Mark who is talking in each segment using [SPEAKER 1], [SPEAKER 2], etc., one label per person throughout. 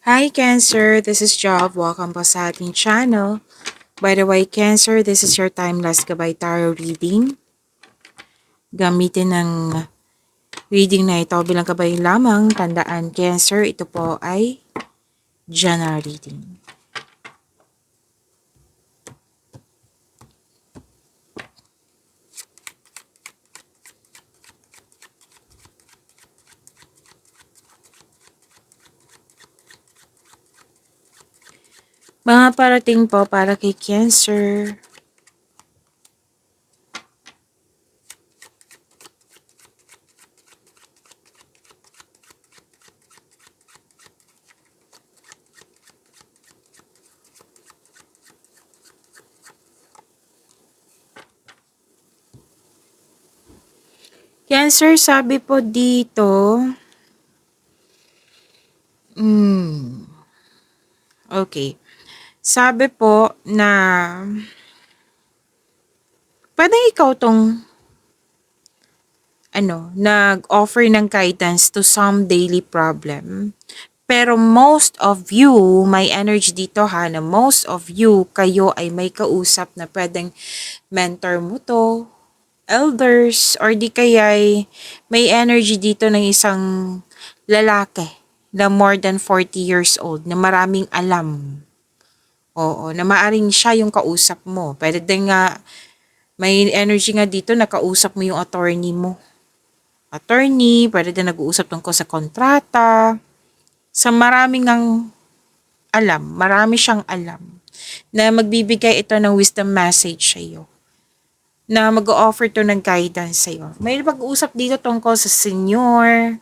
[SPEAKER 1] Hi Cancer, this is Job. Welcome po sa ating channel. By the way, Cancer, this is your timeless gabay tarot reading. Gamitin ng reading na ito bilang gabay lamang. Tandaan, Cancer, ito po ay general reading. Mga parating po para kay Cancer. Cancer, sabi po dito, okay. Sabi po na pwedeng ikaw tong nag-offer ng guidance to some daily problem. Pero most of you, may energy dito ha, na most of you, kayo ay may kausap na pwedeng mentor mo to, elders, or di kaya'y may energy dito ng isang lalaki na more than 40 years old, na maraming alam. Oo, na maaring siya yung kausap mo. Pwede din nga, may energy nga dito na kausap mo yung attorney mo. Attorney, pwede din nag-uusap tungkol sa kontrata, sa maraming ang alam, marami siyang alam, na magbibigay ito ng wisdom message sa iyo, na mag-o-offer to ng guidance sa iyo. May pag-uusap dito tungkol sa senior,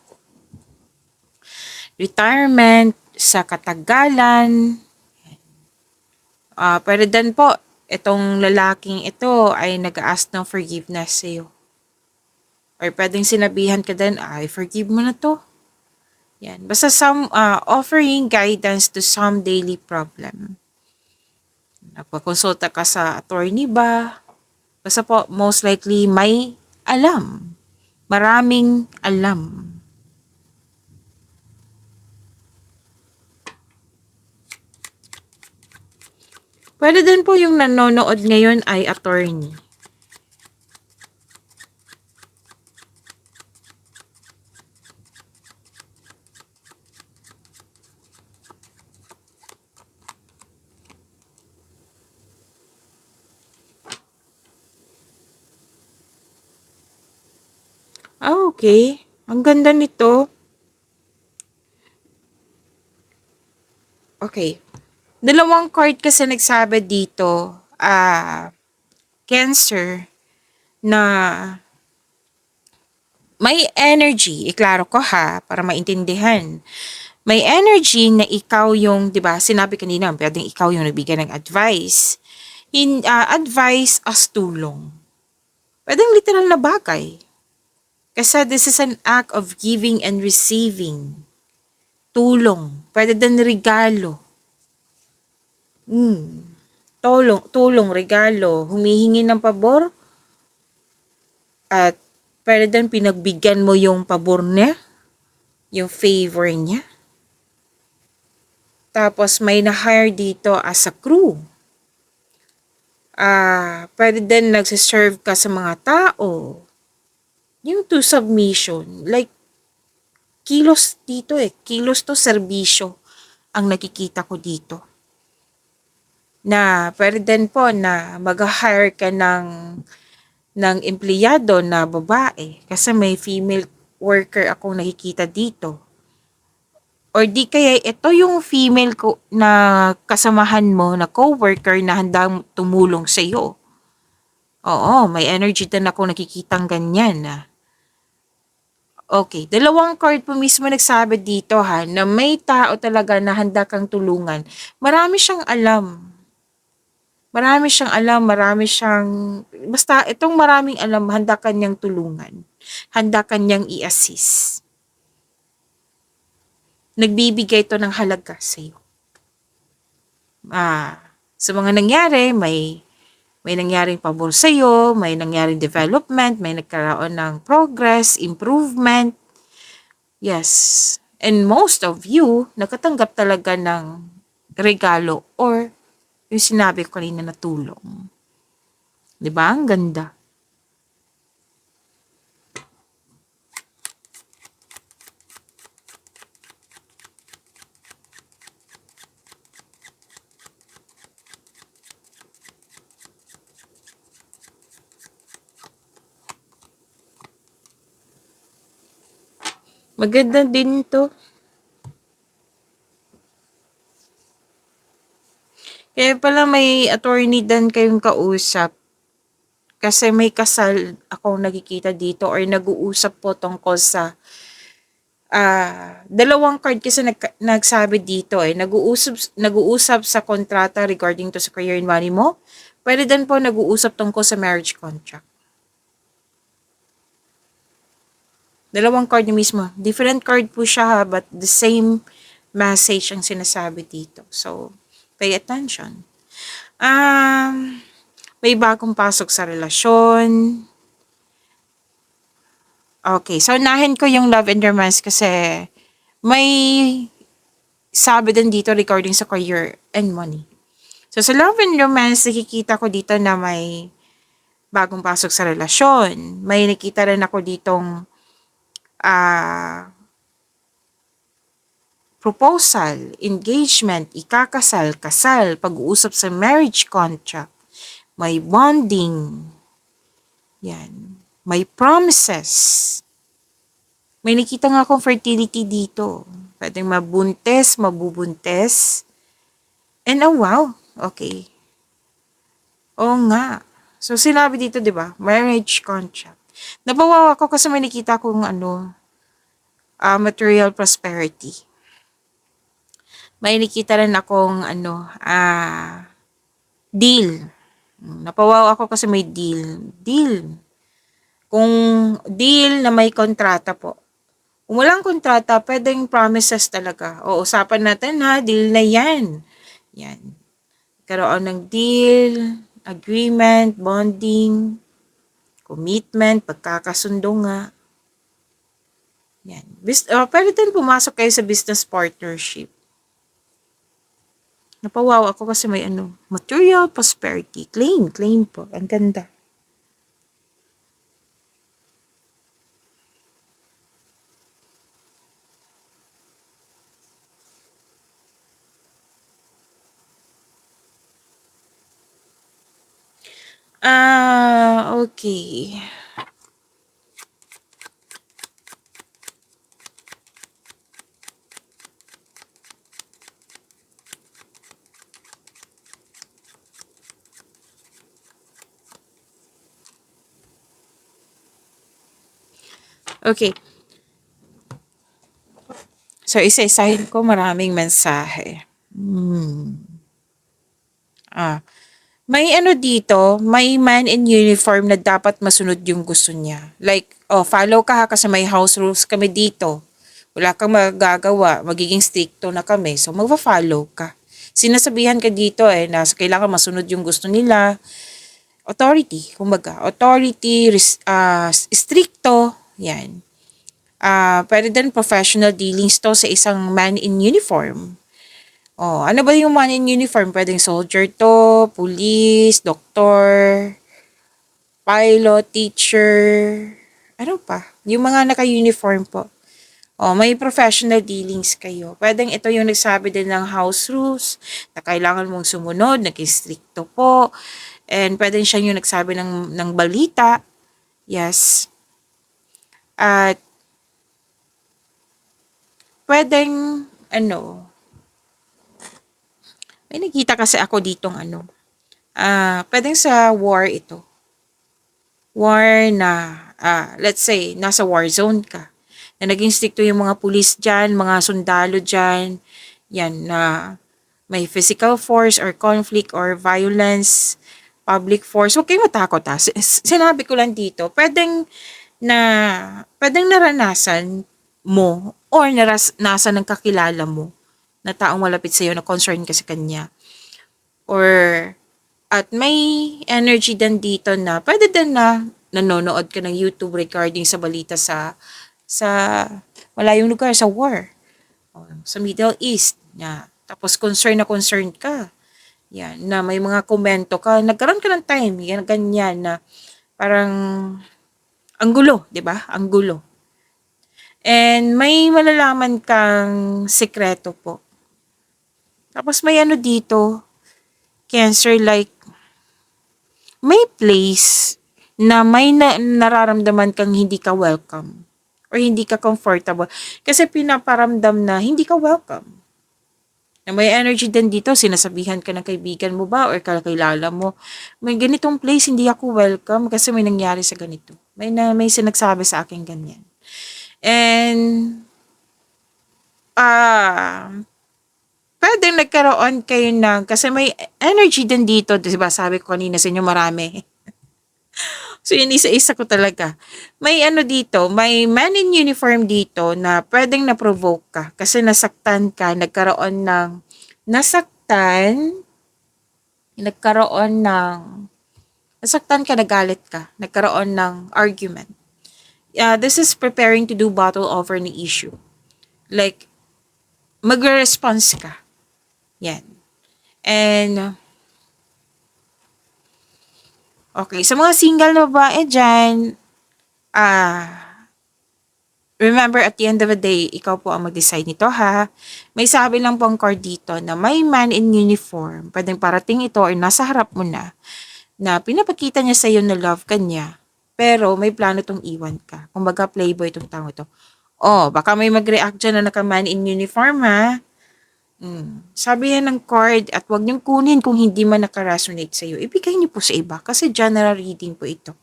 [SPEAKER 1] retirement, sa katagalan. Pwede din po, itong lalaking ito ay nag-ask ng forgiveness sa iyo. Or pwedeng sinabihan ka din, ay forgive mo na to. Yan. Basta offering guidance to some daily problem. Nagpakonsulta ka sa attorney ba? Basta po, most likely may alam. Maraming alam. Pwede din po yung nanonood ngayon ay attorney. Okay. Ang ganda nito. Okay. Dalawang card kasi nagsabi dito, Cancer, na may energy, iklaro ko ha, para maintindihan. May energy na ikaw yung, di ba, sinabi kanina, pwedeng ikaw yung nagbigay ng advice. Advice as tulong. Pwedeng literal na bagay. Kasi this is an act of giving and receiving. Tulong. Pwede din regalo. Tulong, regalo. Humihingi ng pabor. At pwede din pinagbigyan mo yung pabor niya. Yung favor niya. Tapos may na-hire dito as a crew. Pwede din nagsiserve ka sa mga tao. Yung to submission. Like, kilos dito kilos to serbisyo ang nakikita ko dito. Na pwede din po na mag-hire ka ng empleyado na babae kasi may female worker akong nakikita dito. Or di kaya ito yung female ko na kasamahan mo na co-worker na handang tumulong sa iyo. Oo, may energy din ako nakikitang ganyan na. Okay, dalawang card po mismo nagsabi dito ha, na may tao talaga na handa kang tulungan. Marami siyang alam. Basta itong maraming alam, handa kanyang tulungan. Handa kanyang i-assist. Nagbibigay to ng halaga sa iyo. Sa mga nangyari, may nangyaring pabor sa iyo, may nangyaring development, may nagkaroon ng progress, improvement. Yes. And most of you, nakatanggap talaga ng regalo or yung sinabi ko kanina na tulong. 'Di ba? Ang ganda. Maganda din to. Kaya pala may attorney din kayong kausap. Kasi may kasal akong nakikita dito or nag-uusap po tungkol sa dalawang card kasi nagsabi dito nag-uusap sa kontrata regarding to sa career and money mo. Pwede din po nag-uusap tungkol sa marriage contract. Dalawang card niya mismo. Different card po siya ha, but the same message ang sinasabi dito. So, pay attention. May bagong pasok sa relasyon. Okay, so unahin ko yung love and romance kasi may sabi din dito regarding sa career and money. So, sa love and romance, nakikita ko dito na may bagong pasok sa relasyon. May nakita rin ako ditong proposal, engagement, ikakasal, kasal, pag-uusap sa marriage contract, may bonding, yan, may promises. May nakita nga akong fertility dito. Pwedeng mabuntes, mabubuntes. And oh wow, okay. Oo nga. So sinabi dito, 'di ba? Marriage contract. Nabawaw ako kasi may nakita akong material prosperity. May nakita rin akong deal. Napawaw ako kasi may deal. Deal. Kung deal na may kontrata po. Kung walang kontrata, pwedeng promises talaga. O, usapan natin ha, deal na yan. Yan. Karoon ng deal, agreement, bonding, commitment, pagkakasundo nga. Yan. Pwede din pumasok kayo sa business partnership. Napawaw ako kasi may material prosperity. Claim po. Ang ganda. Okay. Okay. So, isa-isahin ko maraming mensahe. May dito, may man in uniform na dapat masunod yung gusto niya. Like, follow ka ha kasi may house rules kami dito. Wala kang magagawa, magiging stricto na kami. So, magpa-follow ka. Sinasabihan ka dito na kailangan masunod yung gusto nila. Authority, kumbaga. Authority, stricto, yan. Pwede din professional dealings to sa isang man in uniform. Ano ba yung man in uniform? Pwedeng soldier to, police, doktor, pilot, teacher, ano pa? Yung mga naka-uniform po. May professional dealings kayo. Pwedeng ito yung nagsabi din ng house rules na kailangan mong sumunod, nag-stricto po. And pwedeng siya yung nagsabi ng balita. Yes. At pwedeng, may nakita kasi ako ditong pwedeng sa war ito. War na, let's say, nasa war zone ka. Na naging stricto yung mga pulis dyan, mga sundalo dyan. Yan, na may physical force or conflict or violence, public force. Huwag kayong matakot ha. Sinabi ko lang dito, pwedeng naranasan mo or naranasan ng kakilala mo na taong malapit sa'yo na concern ka sa kanya. Or at may energy din dito na pwede din na nanonood ka ng YouTube regarding sa balita sa malayong lugar, sa war. Sa Middle East. Tapos concern na concern ka. Yan, na may mga komento ka. Nagkaroon ka ng time, yan, ganyan na parang ang gulo, 'di ba? Ang gulo. And may malalaman kang sekreto po. Tapos may ano dito, Cancer, like may place na may nararamdaman kang hindi ka welcome or hindi ka comfortable kasi pinaparamdam na hindi ka welcome. Na may energy din dito, sinasabihan ka ng kaibigan mo ba or kakilala mo, may ganitong place, hindi ako welcome kasi may nangyari sa ganito. May sinagsabi sa akin ganyan. And, pwedeng nagkaroon kayo ng, kasi may energy din dito, diba sabi ko kanina sa inyo marami. So, yun isa-isa ko talaga. May ano dito, may man in uniform dito na pwedeng na-provoke ka kasi nasaktan ka, nasaktan ka, nagalit ka, nagkaroon ng argument. This is preparing to do battle over the issue. Like, magre-response ka. Yan. And, okay, sa mga single na babae dyan, remember, at the end of the day, ikaw po ang mag-decide nito, ha? May sabi lang po ang card dito na may man in uniform, pwedeng parating ito or nasa harap mo na pinapakita niya sa iyo na love ka niya, pero may plano tong iwan ka. Kumbaga, playboy itong tao ito. Baka may mag-react dyan na naka-man in uniform, ha? Sabi yan ng card at huwag niyong kunin kung hindi man naka-resonate sa iyo. Ibigay niyo po sa iba kasi general reading po ito.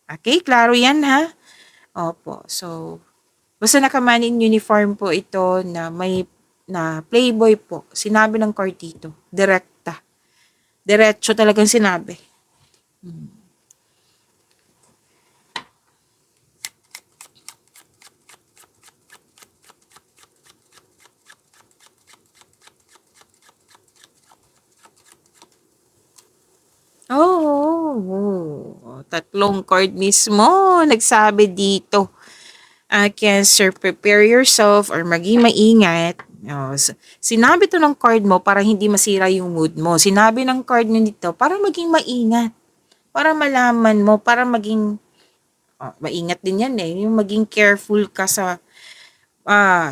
[SPEAKER 1] Okay? Klaro yan, ha? Opo. So, basta naka-man in uniform po ito na playboy po. Sinabi ng card dito. Direkta. Diretso talagang sinabi. Tatlong card mismo nagsabi dito. Cancer, prepare yourself or maging maingat. Sinabi to ng card mo para hindi masira yung mood mo. Sinabi ng card nito para maging maingat. Para malaman mo, para maging maingat din yan eh. Yung maging careful ka sa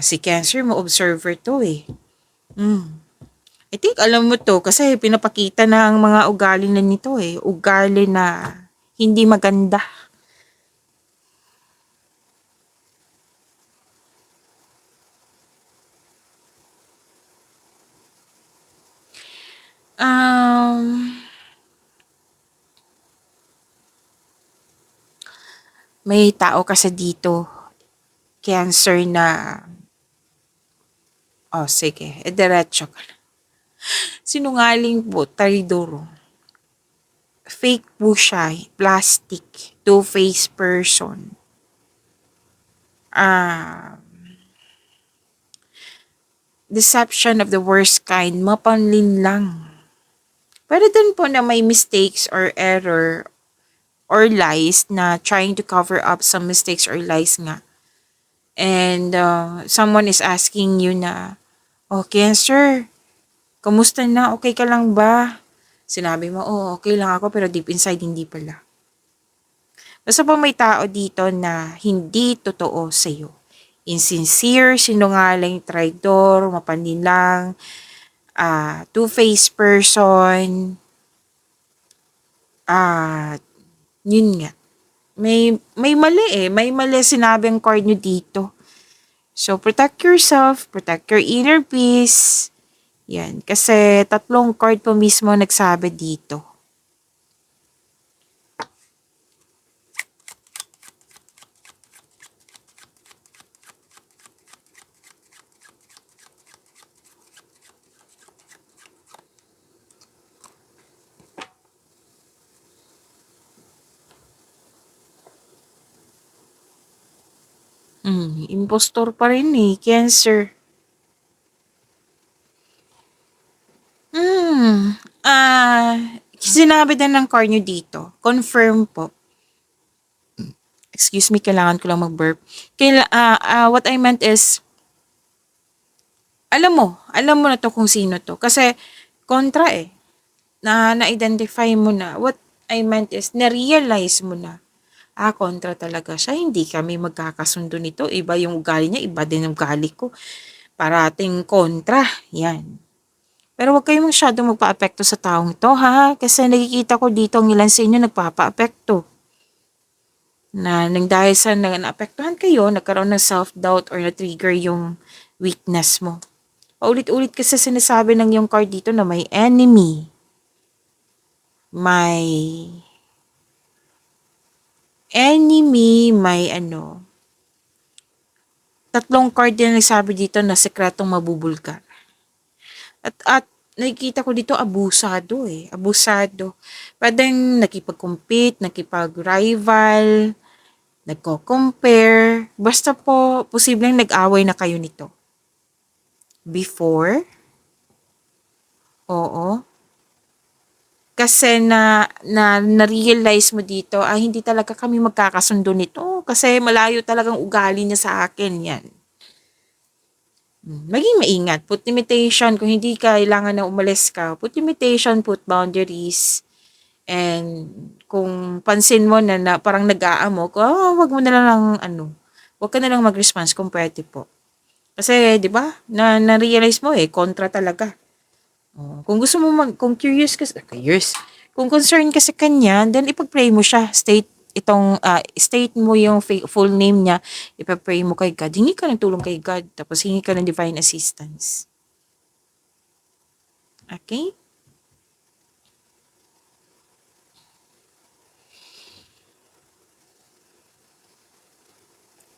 [SPEAKER 1] si Cancer mo, observer to eh. I think alam mo to kasi pinapakita na ang mga ugali na nito eh. Ugali na hindi maganda. May tao kasi dito, Cancer na, sige, diretso ka na. Sinungaling po, taridoro. Fake po siya, plastic, two-faced person. Deception of the worst kind, mapanlin lang. Pwede din po na may mistakes or error or lies na trying to cover up some mistakes or lies nga. And someone is asking you na, Cancer, kamusta na? Okay ka lang ba? Sinabi mo, okay lang ako pero deep inside hindi pala. Basta po may tao dito na hindi totoo sa'yo. Insincere, sinungaling, traidor, mapanlinlang, two-faced person, yun nga. May mali eh. May mali sinabi ang card nyo dito. So, protect yourself, protect your inner peace. Yan. Kasi tatlong card po mismo nagsabi dito. Impostor pa rin eh, Cancer. Sinabi din ng card nyo dito, confirm po. Excuse me, kailangan ko lang mag-burp. What I meant is, alam mo na to kung sino to. Kasi, kontra eh. Na-identify mo na. What I meant is, na-realize mo na. Kontra talaga siya. Hindi kami magkakasundo nito. Iba yung ugali niya, iba din yung ugali ko. Parating kontra. Yan. Pero wag kayong masyadong magpa-apekto sa taong to, ha? Kasi nakikita ko dito ang ilan sa inyo nagpapa-apekto. Nang dahil sa naapektuhan kayo, nagkaroon ng self-doubt or na-trigger yung weakness mo. Paulit-ulit kasi sinasabi ng yung card dito na may enemy. May tatlong card din nagsabi dito na sekretong mabubulgar. At nakikita ko dito abusado eh. Abusado. Pwedeng nakipag-compete, nakipag-rival, nagko-compare. Basta po, posibleng nag-away na kayo nito. Before? Oo. Kasi na-realize mo dito, hindi talaga kami magkakasundo nito. Kasi malayo talagang ugali niya sa akin yan. Maging maingat. Put limitation. Kung hindi kailangan na umalis ka, put limitation, put boundaries. And kung pansin mo na parang nag-aamok, wag mo na lang wag ka na lang mag-response kung pwede po. Kasi, di ba, na-realize mo kontra talaga. Kung gusto mo kung kung concerned ka sa kanya, then ipag-pray mo siya. State mo yung full name niya. Ipag-pray mo kay God. Hingi ka ng tulong kay God. Tapos hingi ka ng divine assistance. Okay?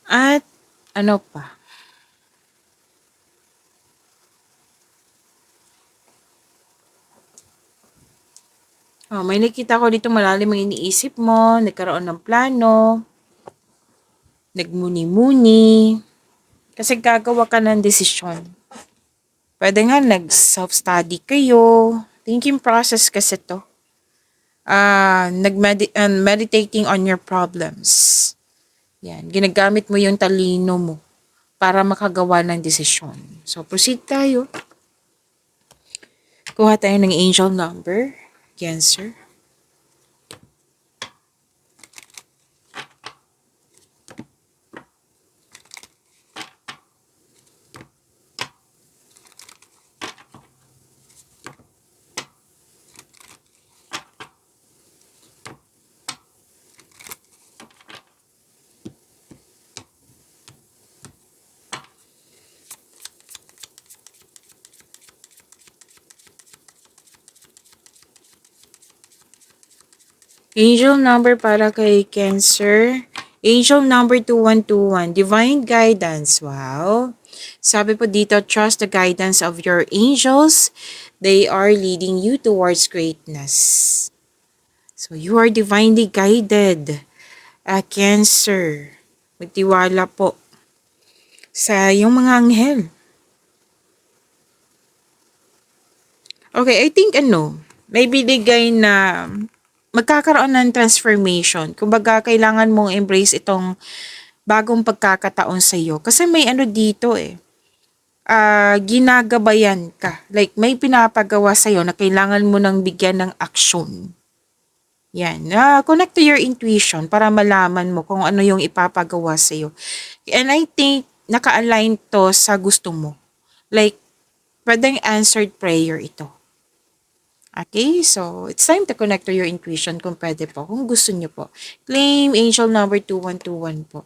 [SPEAKER 1] At ano pa? May nakita ko dito malalim ang iniisip mo, nagkaroon ng plano, nagmuni-muni, kasi gagawa ka ng desisyon. Pwede nga nag-self-study kayo, thinking process kasi to. Meditating on your problems. Yan, ginagamit mo yung talino mo para makagawa ng desisyon. So, proceed tayo. Kuha tayo ng angel number. Cancer. Angel number para kay Cancer. Angel number 2121. Divine guidance. Wow. Sabi po dito, trust the guidance of your angels. They are leading you towards greatness. So, you are divinely guided. Cancer. Magtiwala po sa iyong mga anghel. Okay, I think may binigay na magkakaroon ng transformation. Kumbaga, kailangan mong embrace itong bagong pagkakataon sa iyo. Kasi may dito ginagabayan ka. Like, may pinapagawa sa iyo na kailangan mo nang bigyan ng aksyon. Yan. Connect to your intuition para malaman mo kung ano yung ipapagawa sa iyo. And I think, naka-align to sa gusto mo. Like, pwedeng answered prayer ito. Okay, so it's time to connect to your intuition kung pwede po, kung gusto niyo po. Claim angel number 2121 po.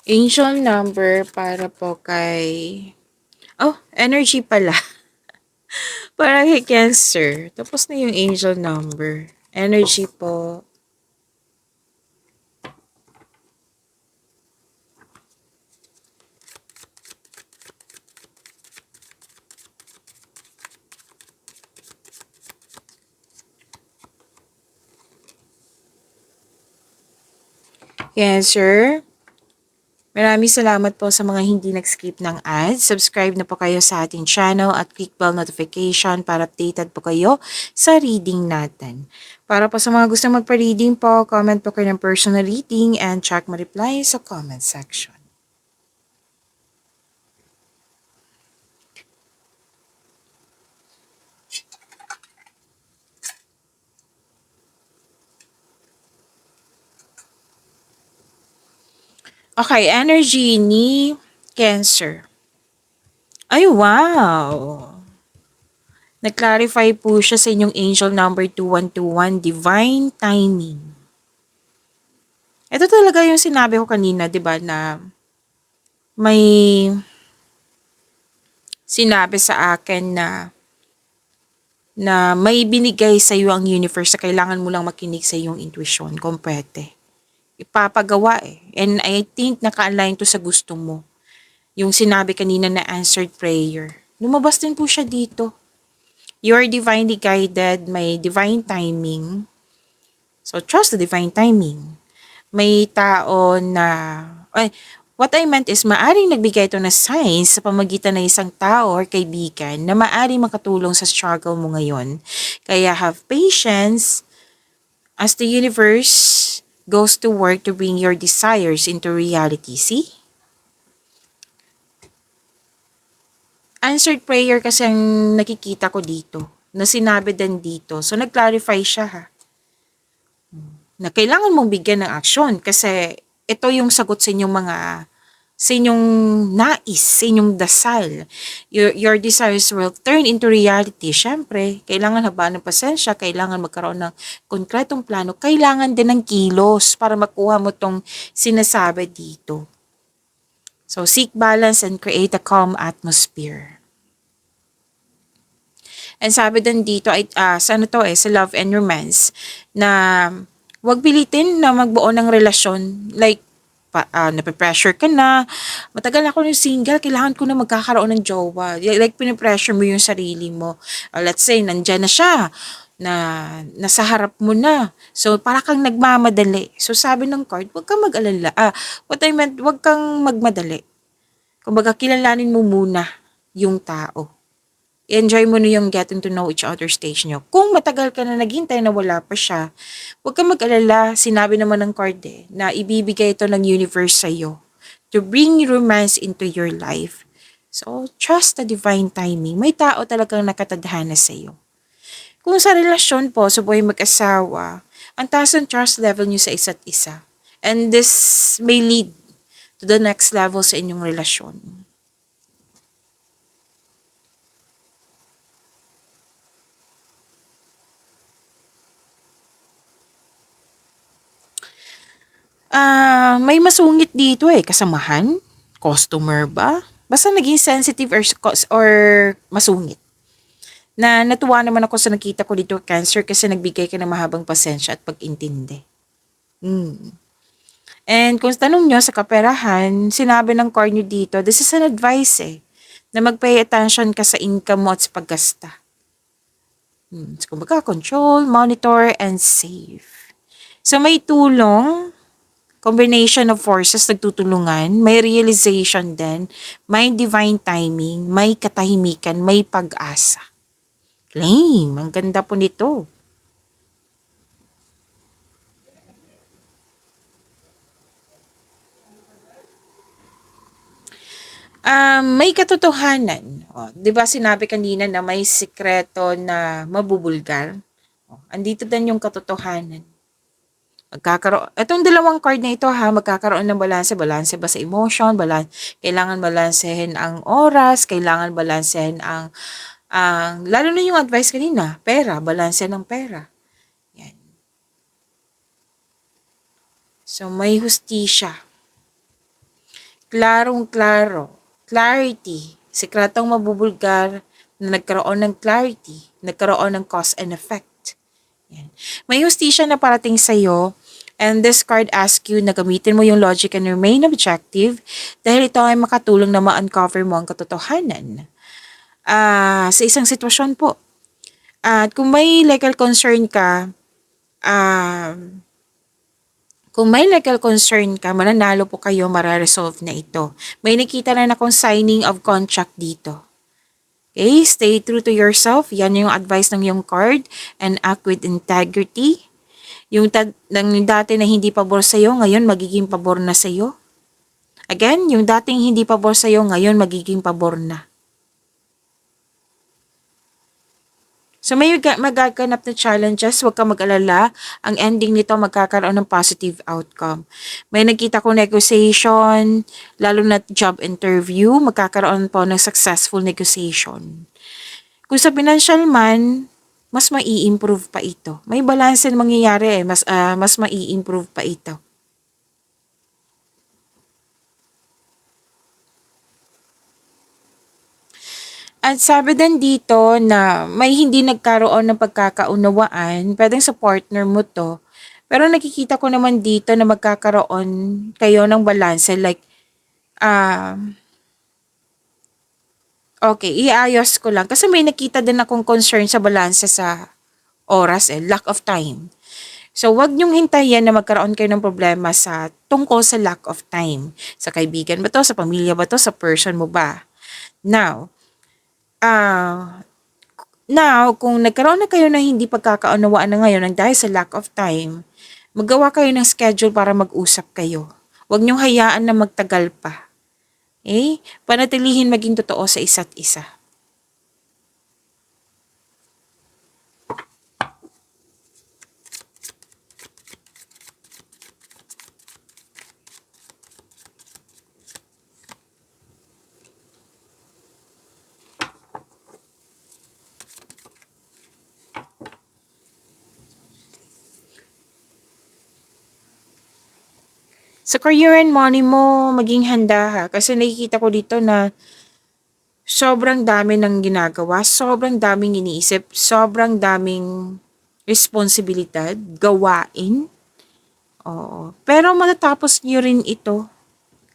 [SPEAKER 1] Angel number para po kay... energy pala. Parang kay Cancer. Tapos na yung angel number. Energy po. Cancer. Maraming salamat po sa mga hindi nag-skip ng ads. Subscribe na po kayo sa ating channel at click bell notification para updated po kayo sa reading natin. Para po sa mga gusto magpa-reading po, comment po kayo ng personal reading and check my reply sa comment section. Okay, energy ni Cancer. Ay, wow! Nag-clarify po siya sa inyong angel number 2121, divine timing. Ito talaga yung sinabi ko kanina, di ba, na may sinabi sa akin na may binigay sa iyo ang universe sa kailangan mo lang makinig sa iyong intuition kung pwede. Ipapagawa eh. And I think naka-align to sa gusto mo. Yung sinabi kanina na answered prayer. Lumabas din po siya dito. You are divinely guided, may divine timing. So, trust the divine timing. May tao na, what I meant is maaring nagbigay ito na signs sa pamagitan ng isang tao or kaibigan na maaring makatulong sa struggle mo ngayon. Kaya have patience as the universe goes to work to bring your desires into reality. See? Answered prayer kasi ang nakikita ko dito, na sinabi din dito. So, nag-clarify siya ha, na kailangan mong bigyan ng aksyon kasi ito yung sagot sa inyong nais, sa inyong dasal. Your desires will turn into reality. Siyempre, kailangan habaan ng pasensya, kailangan magkaroon ng konkretong plano, kailangan din ng kilos para makuha mo tong sinasabi dito. So, seek balance and create a calm atmosphere. And sabi din dito, sa sa love and romance, na wag pilitin na magbuo ng relasyon. Like, nape-pressure ka na, matagal ako ng single, kailangan ko na magkakaroon ng jowa. Like, pinipressure mo yung sarili mo. Let's say, nandyan na siya, na nasa harap mo na. So, para kang nagmamadali. So, sabi ng card, wag kang mag-alala. What I meant, wag kang magmadali. Kumbaga, kilalanin mo muna yung tao. Enjoy mo na yung getting to know each other stage nyo. Kung matagal ka na naghintay na wala pa siya, huwag kang mag-alala, sinabi naman ng card na ibibigay ito ng universe sa'yo to bring romance into your life. So, trust the divine timing. May tao talagang nakatadhana sa'yo. Kung sa relasyon po, sa buhay mag-asawa, ang taas ng trust level nyo sa isa't isa. And this may lead to the next level sa inyong relasyon. May masungit dito kasamahan, customer ba? Basta naging sensitive or masungit. Na natuwa naman ako sa nakita ko dito, Cancer, kasi nagbigay ka ng mahabang pasensya at pag-intindi. And kung tanong nyo sa kaperahan, sinabi ng card nyo dito, this is an advice na mag-pay attention ka sa income mo at sa paggasta. So, kumbaga, control, monitor, and save. So, may tulong, combination of forces nagtutulungan, may realization din, may divine timing, may katahimikan, may pag-asa. Claim, ang ganda po nito. May katotohanan. Di ba sinabi kanina na may sikreto na mabubulgar? Andito din yung katotohanan. Itong dalawang card na ito magkakaroon ng balanse. Balanse ba sa emotion? Kailangan balansehin ang oras, kailangan balansehin lalo na yung advice kanina, pera, balanse ng pera. Yan. So, may hustisya. Klarong-klaro. Clarity. Sikretong mabubulgar, na nagkaroon ng clarity, nagkaroon ng cause and effect. Yan. May hustisya na parating sa'yo, and this card asks you na gamitin mo yung logic and remain objective dahil ito ay makatulong na ma-uncover mo ang katotohanan. Sa isang sitwasyon po. At kung may legal concern ka, ah, mananalo po kayo, mararesolve na ito. May nakita na akong signing of contract dito. Okay, stay true to yourself. Yan yung advice ng yung card. And act with integrity. Yung dati na hindi pabor sa'yo, ngayon magiging pabor na sa'yo. Again, yung dating hindi pabor sa'yo, ngayon magiging pabor na. So may magaganap na challenges, huwag ka mag-alala. Ang ending nito magkakaroon ng positive outcome. May nakita ko negotiation, lalo na job interview, magkakaroon po ng successful negotiation. Kung sa financial man, mas mai-improve pa ito. May balance na mangyayari mas mai-improve pa ito. At sabi din dito na may hindi nagkaroon ng pagkakaunawaan, pwedeng sa partner mo to. Pero nakikita ko naman dito na magkakaroon kayo ng balanse. Like, okay, iayos ko lang. Kasi may nakita din akong concern sa balanse sa oras lack of time. So, wag niyong hintayin na magkaroon kayo ng problema tungkol sa lack of time. Sa kaibigan ba to? Sa pamilya ba to? Sa person mo ba? Now, kung nagkaroon na kayo na hindi pagkakaunawaan na ngayon dahil sa lack of time, maggawa kayo ng schedule para mag-usap kayo. Huwag niyong hayaan na magtagal pa. Okay? Panatilihin maging totoo sa isa't isa. Sa career and money mo, maging handa ha. Kasi nakikita ko dito na sobrang dami ng ginagawa, sobrang daming iniisip, sobrang daming responsibilidad, gawain. Oo. Pero matatapos niyo rin ito,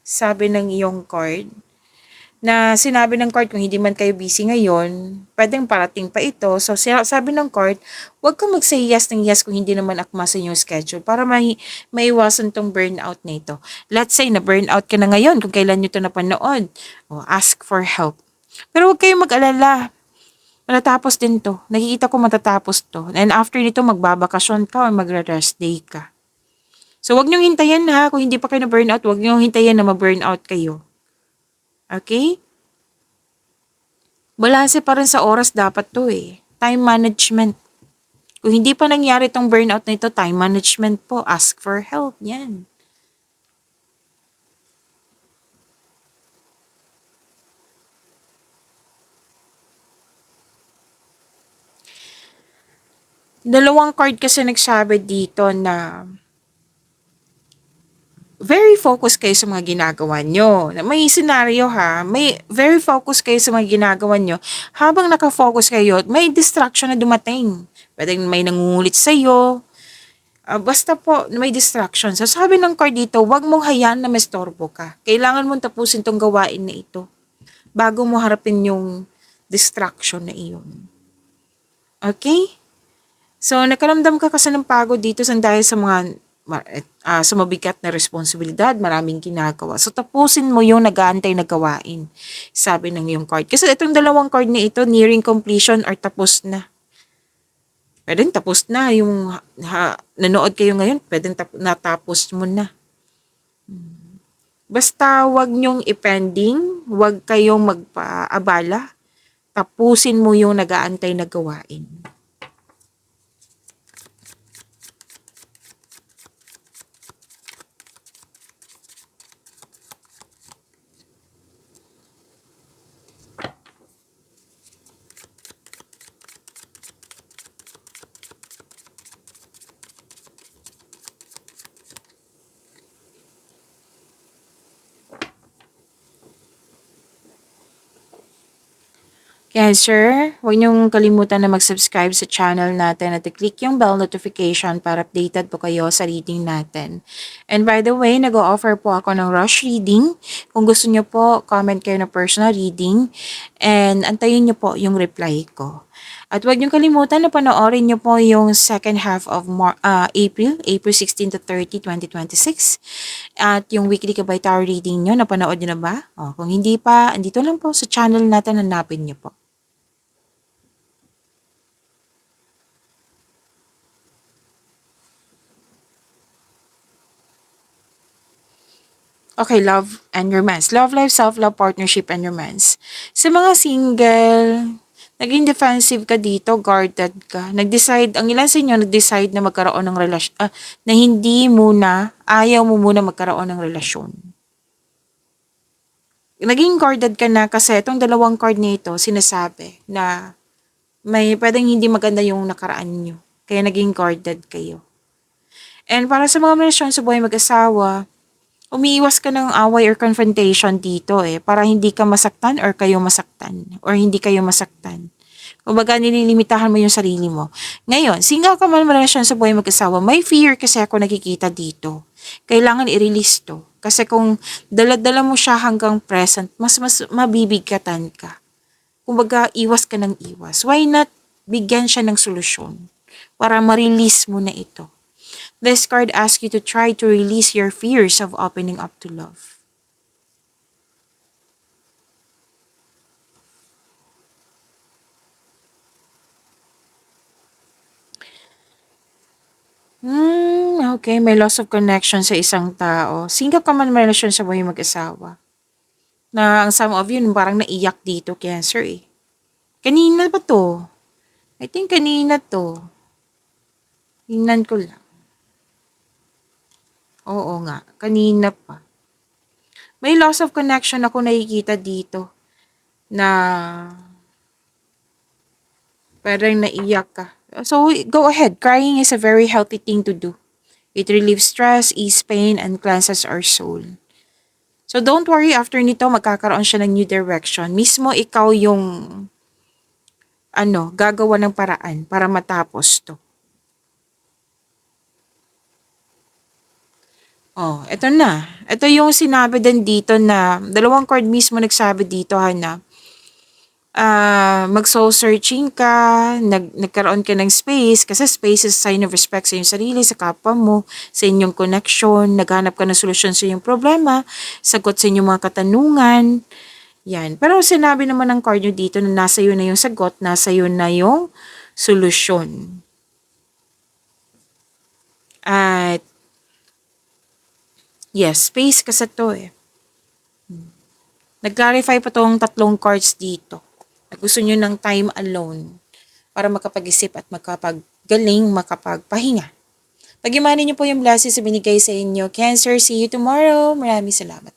[SPEAKER 1] sabi ng iyong card. Na sinabi ng card kung hindi man kayo busy ngayon, pwedeng parating pa ito. So sabi ng card, huwag kang mag-say yes ng yes kung hindi naman akma sa inyong schedule para maiwasan tong burnout na ito. Let's say na burnout ka na ngayon kung kailan nyo ito napanood. Ask for help. Pero huwag kayong mag-alala. Matatapos din to. Nakikita ko matatapos to. And after nito, magbabakasyon ka or magre-rest day ka. So huwag nyo hintayin ha. Kung hindi pa kayo na burnout, huwag nyo hintayin na ma-burnout kayo. Okay? Balanse pa rin sa oras dapat to Time management. Kung hindi pa nangyari tong burnout na ito, time management po. Ask for help. Yan. Dalawang card kasi nagsabi dito na very focused kayo sa mga ginagawa nyo. May scenario ha, may very focused kayo sa mga ginagawa nyo. Habang nakafocus kayo, may distraction na dumating. Pwedeng may nangungulit sa'yo. Basta po, may distraction. So sabi ng card dito, huwag mong hayaan na mestorbo ka. Kailangan mong tapusin tong gawain na ito bago mo harapin yung distraction na iyon. Okay? So, nakaramdam ka kasi ng pagod dito dahil sa mga sa mabigat na responsibilidad, maraming ginagawa. So, tapusin mo yung nag-aantay na gawain, sabi ng iyong card. Kasi itong dalawang card na ito, nearing completion or tapos na. Pwedeng tapos na. Yung nanood kayo ngayon, pwedeng natapos mo na. Basta wag nyong i-pending, wag kayong magpaabala. Tapusin mo yung nag-aantay na gawain. Cancer, huwag niyong kalimutan na mag-subscribe sa channel natin at i-click yung bell notification para updated po kayo sa reading natin. And by the way, nag-o-offer po ako ng rush reading. Kung gusto niyo po, comment kayo ng personal reading and antayin niyo po yung reply ko. At huwag niyong kalimutan na panoorin niyo po yung second half of April 16 to 30, 2026. At yung weekly Kabay Tarot reading niyo, napanood niyo na ba? O, kung hindi pa, andito lang po sa channel natin, hanapin niyo po. Okay, love and romance. Love life, self-love, partnership, and romance. Sa mga single, naging defensive ka dito, guarded ka. Nag-decide, ang ilan sa inyo nag-decide na magkaroon ng relasyon, na hindi muna, ayaw mo muna magkaroon ng relasyon. Naging guarded ka na kasi itong dalawang card nito, sinasabi na may pwedeng hindi maganda yung nakaraan nyo. Kaya naging guarded kayo. And para sa mga relasyon sa buhay mag-asawa, umiiwas ka ng away or confrontation dito para hindi ka masaktan or kayo masaktan or hindi kayo masaktan. Kumbaga nililimitahan mo yung sarili mo. Ngayon, single ka man relasyon sa buhay mag-asawa, may fear kasi ako nakikita dito. Kailangan i-release to. Kasi kung dala-dala mo siya hanggang present, mas mabibigatan ka. Kumbaga, iwas ka ng iwas. Why not bigyan siya ng solusyon para ma-release mo na ito? This card asks you to try to release your fears of opening up to love. Okay. May loss of connection sa isang tao. Single ka man may relasyon sa buhay mag-asawa. Na ang some of you parang naiyak dito, Cancer eh. Kanina ba to? I think kanina to. Tingnan ko lang. Oo nga, kanina pa. May loss of connection ako nakikita dito na parang naiyak ka. So, go ahead. Crying is a very healthy thing to do. It relieves stress, ease pain, and cleanses our soul. So, don't worry. After nito, magkakaroon siya ng new direction. Mismo ikaw yung gagawa ng paraan para matapos to. Oh, eto na. Ito yung sinabi din dito na, dalawang card mismo nagsabi dito na, mag-soul searching ka, nagkaroon ka ng space, kasi space is a sign of respect sa iyong sarili, sa kapwa mo, sa inyong connection, naghanap ka ng solusyon sa iyong problema, sagot sa inyong mga katanungan, yan. Pero sinabi naman ng card nyo dito na nasa iyo na yung sagot, nasa iyo na yung solusyon. At, yes, space kasi to eh. Nag-clarify pa tong tatlong cards dito. Gusto nyo ng time alone para makapag-isip at makapaggaling, makapagpahinga. Pag-imanin nyo po yung blessings na binigay sa inyo. Cancer, see you tomorrow. Maraming salamat.